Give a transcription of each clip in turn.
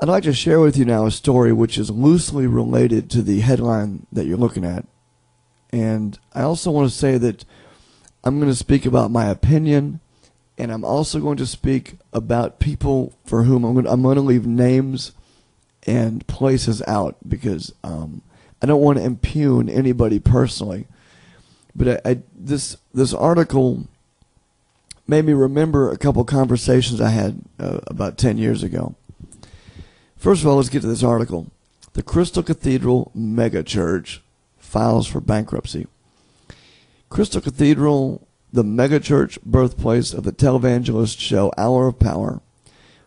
I'd like to share with you now a story which is loosely related to the headline that you're looking at. And I also want to say that I'm going to speak about my opinion, and I'm also going to speak about people for whom I'm going to leave names and places out because I don't want to impugn anybody personally. But this article made me remember a couple conversations I had about 10 years ago. First of all, let's get to this article. The Crystal Cathedral megachurch files for bankruptcy. Crystal Cathedral, the megachurch birthplace of the televangelist show Hour of Power,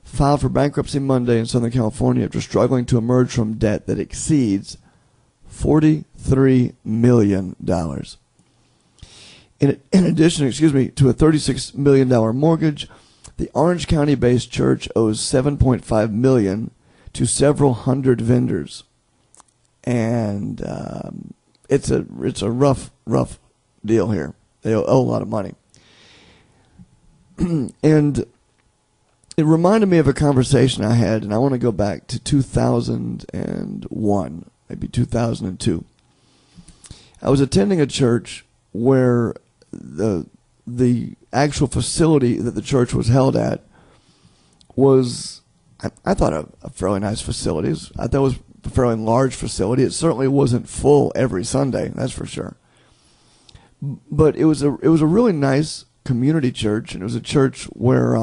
filed for bankruptcy Monday in Southern California after struggling to emerge from debt that exceeds $43 million. In addition, to a $36 million mortgage, the Orange County-based church owes $7.5 million to several hundred vendors, and it's a rough deal here. They owe a lot of money, and it reminded me of a conversation I had, and I want to go back to 2001, maybe 2002. I was attending a church where the actual facility that the church was held at was, I thought, a fairly nice facility. I thought it was a fairly large facility. It certainly wasn't full every Sunday, that's for sure. But it was a really nice community church, and it was a church where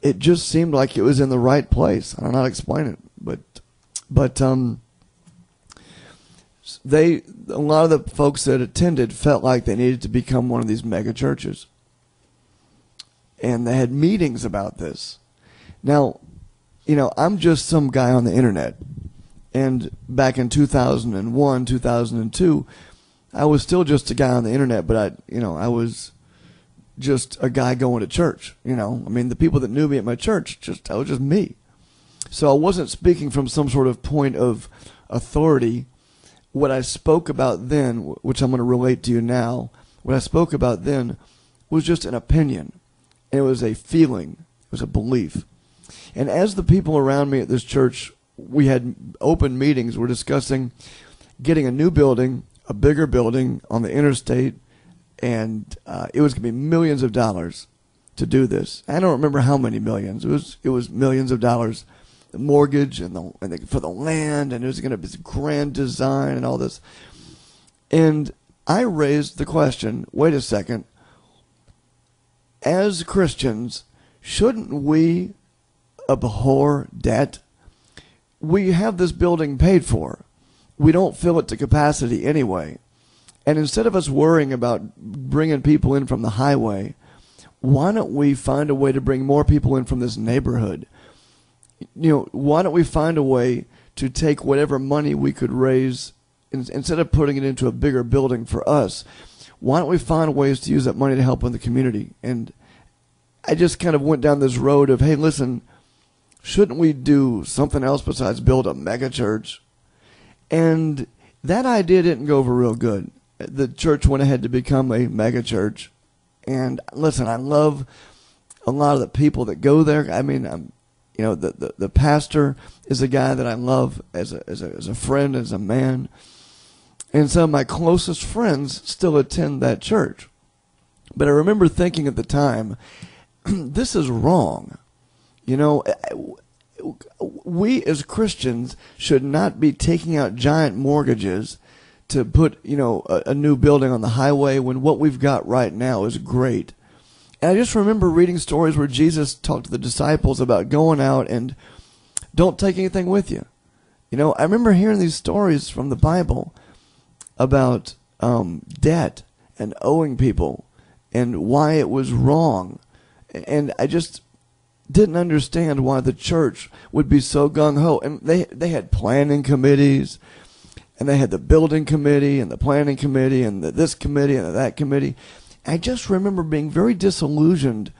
it just seemed like it was in the right place. I don't know how to explain it, but a lot of the folks that attended felt like they needed to become one of these mega churches, and they had meetings about this. Now, I'm just some guy on the internet, and back in 2001, 2002, I was still just a guy on the internet, but I was just a guy going to church. The people that knew me at my church, I was just me. So I wasn't speaking from some sort of point of authority. What I spoke about then, which I'm going to relate to you now, what I spoke about then was just an opinion. And it was a feeling. It was a belief. And as the people around me at this church, we had open meetings. We're discussing getting a new building, a bigger building on the interstate, and it was going to be millions of dollars to do this. I don't remember how many millions. It was millions of dollars. The mortgage for the land, and it was going to be this grand design and all this. And I raised the question, wait a second, as Christians, shouldn't we abhor debt? We have this building paid for. We don't fill it to capacity anyway. And instead of us worrying about bringing people in from the highway, why don't we find a way to bring more people in from this neighborhood? Why don't we find a way to take whatever money we could raise, instead of putting it into a bigger building for us, why don't we find ways to use that money to help in the community? And I just kind of went down this road of, hey, listen, shouldn't we do something else besides build a mega church? And that idea didn't go over real good. The church went ahead to become a mega church. And listen, I love a lot of the people that go there. The pastor is a guy that I love as a friend, as a man. And some of my closest friends still attend that church. But I remember thinking at the time, this is wrong. We as Christians should not be taking out giant mortgages to put, a new building on the highway when what we've got right now is great. And I just remember reading stories where Jesus talked to the disciples about going out and don't take anything with you. I remember hearing these stories from the Bible about debt and owing people and why it was wrong. And I just didn't understand why the church would be so gung-ho. And they had planning committees, and they had the building committee and the planning committee and this committee and that committee. I just remember being very disillusioned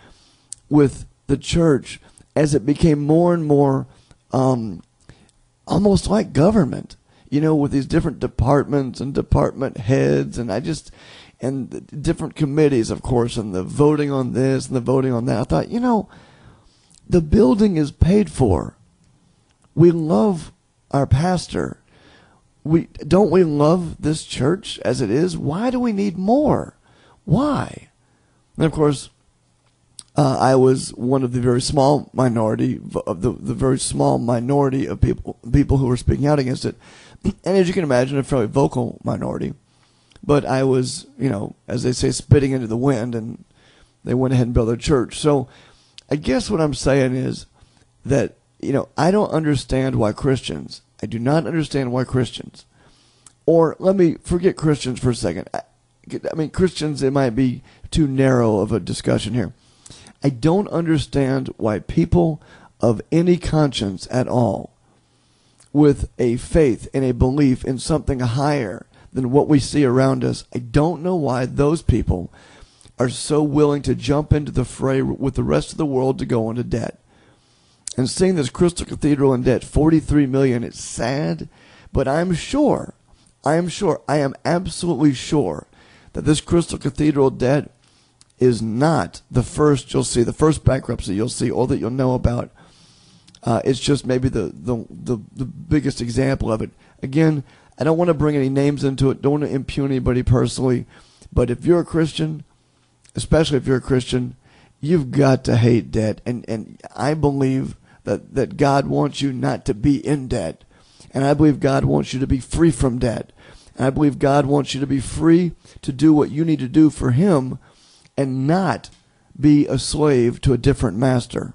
with the church as it became more and more almost like government, with these different departments and department heads, and the different committees, of course, and the voting on this and the voting on that. I thought, the building is paid for. We love our pastor. Don't we love this church as it is? Why do we need more? Why? And of course, I was one of the very small minority of the very small minority of people who were speaking out against it, and as you can imagine, a fairly vocal minority. But I was, as they say, spitting into the wind, and they went ahead and built their church. So, I guess what I'm saying is that I don't understand why Christians. I do not understand why Christians, or let me forget Christians for a second. I mean, Christians, it might be too narrow of a discussion here. I don't understand why people of any conscience at all, with a faith and a belief in something higher than what we see around us, I don't know why those people are so willing to jump into the fray with the rest of the world to go into debt. And seeing this Crystal Cathedral in debt, $43 million, it's sad, but I am absolutely sure that this Crystal Cathedral debt is not the first bankruptcy you'll see, or that you'll know about. It's just maybe the biggest example of it. Again, I don't want to bring any names into it, don't want to impugn anybody personally, but if you're a Christian, especially if you're a Christian, you've got to hate debt. And I believe that God wants you not to be in debt. And I believe God wants you to be free from debt. And I believe God wants you to be free to do what you need to do for Him and not be a slave to a different master.